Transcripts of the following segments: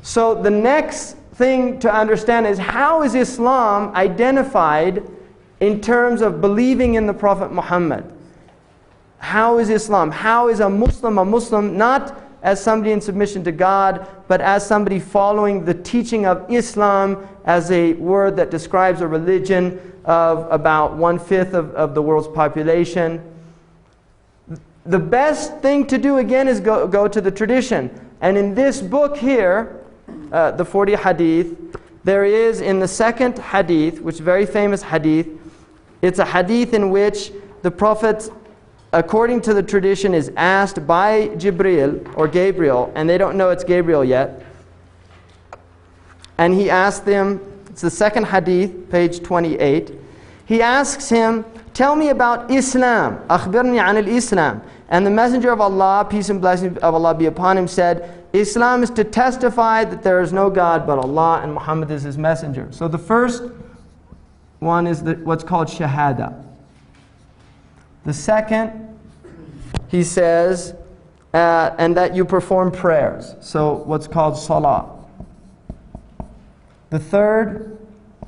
So the next thing to understand is, how is Islam identified in terms of believing in the Prophet Muhammad? How is Islam? How is a Muslim, not as somebody in submission to God, but as somebody following the teaching of Islam as a word that describes a religion of about 1/5 of the world's population? The best thing to do again is go to the tradition. And in this book here, the 40 hadith, there is in the second hadith, which is a very famous hadith, it's a hadith in which the Prophet, according to the tradition, is asked by Jibril or Gabriel, and they don't know it's Gabriel yet. And he asked them, it's the second hadith, page 28. He asks him, tell me about Islam. Akhbirni an al-Islam. And the Messenger of Allah, peace and blessings of Allah be upon him, said, Islam is to testify that there is no God but Allah and Muhammad is his messenger. So the first one is what's called Shahada. The second, he says, and that you perform prayers. So what's called Salah. The third,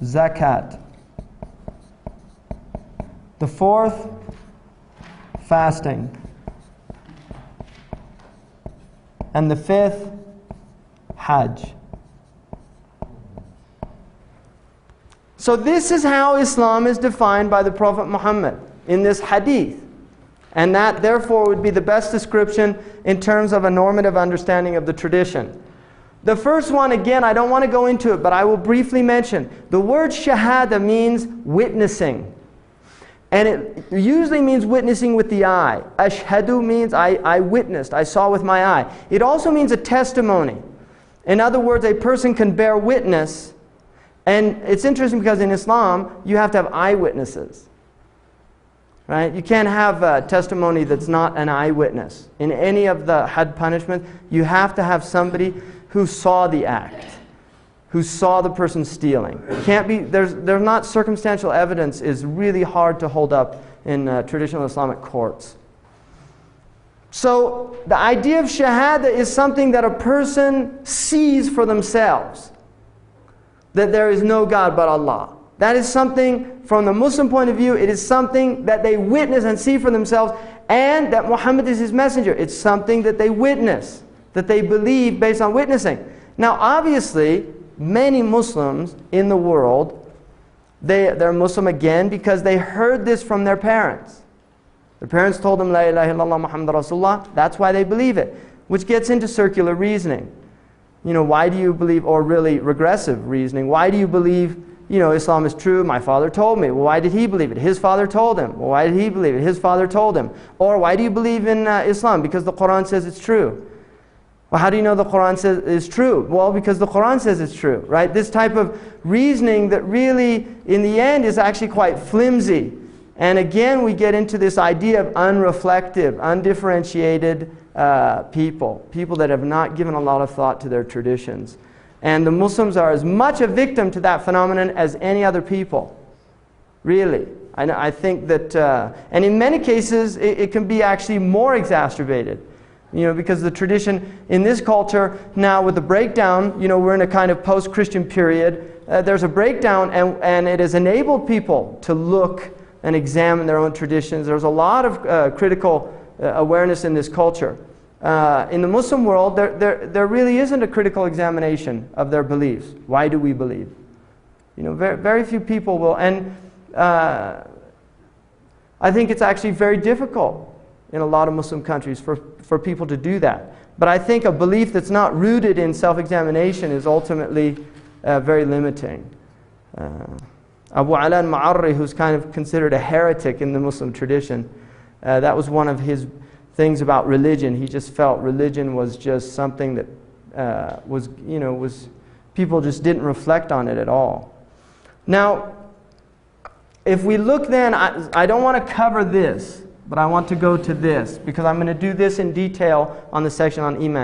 Zakat. The fourth, fasting. And the fifth, Hajj. So this is how Islam is defined by the Prophet Muhammad in this hadith. And that therefore would be the best description in terms of a normative understanding of the tradition. The first one, again, I don't want to go into it, but I will briefly mention. The word Shahada means witnessing. And it usually means witnessing with the eye. Ashhadu means I witnessed, I saw with my eye. It also means a testimony. In other words, a person can bear witness. And it's interesting because in Islam, you have to have eyewitnesses. Right? You can't have a testimony that's not an eyewitness. In any of the had punishments, you have to have somebody who saw the act, who saw the person stealing. Can't be, there's not circumstantial evidence is really hard to hold up in traditional Islamic courts. So the idea of Shahada is something that a person sees for themselves, that there is no God but Allah. That is something, from the Muslim point of view, it is something that they witness and see for themselves, and that Muhammad is his messenger. It's something that they witness, that they believe based on witnessing. Now obviously, many Muslims in the world, they're Muslim again because they heard this from their parents. Their parents told them, La ilaha illallah Muhammad Rasulullah. That's why they believe it, which gets into circular reasoning. You know, why do you believe, or really regressive reasoning, why do you believe, you know, Islam is true? My father told me. Well, why did he believe it? His father told him. Well, why did he believe it? His father told him. Or why do you believe in Islam? Because the Quran says it's true. Well, how do you know the Quran says it's true? Well, because the Quran says it's true, right? This type of reasoning that really, in the end, is actually quite flimsy. And again, we get into this idea of unreflective, undifferentiated people that have not given a lot of thought to their traditions. And the Muslims are as much a victim to that phenomenon as any other people. Really. I think that, and in many cases, it can be actually more exacerbated. You know, because the tradition in this culture, now with the breakdown, you know, we're in a kind of post-Christian period. There's a breakdown, and it has enabled people to look and examine their own traditions. There's a lot of critical awareness in this culture. In the Muslim world, there really isn't a critical examination of their beliefs. Why do we believe? You know, very, very few people will. And I think it's actually very difficult in a lot of Muslim countries for people to do that. But I think a belief that's not rooted in self-examination is ultimately very limiting. Abu Ala al-Ma'arri, who's kind of considered a heretic in the Muslim tradition, that was one of his things about religion. He just felt religion was just something that was people just didn't reflect on it at all. Now, if we look then, I don't want to cover this, but I want to go to this, because I'm going to do this in detail on the section on Iman.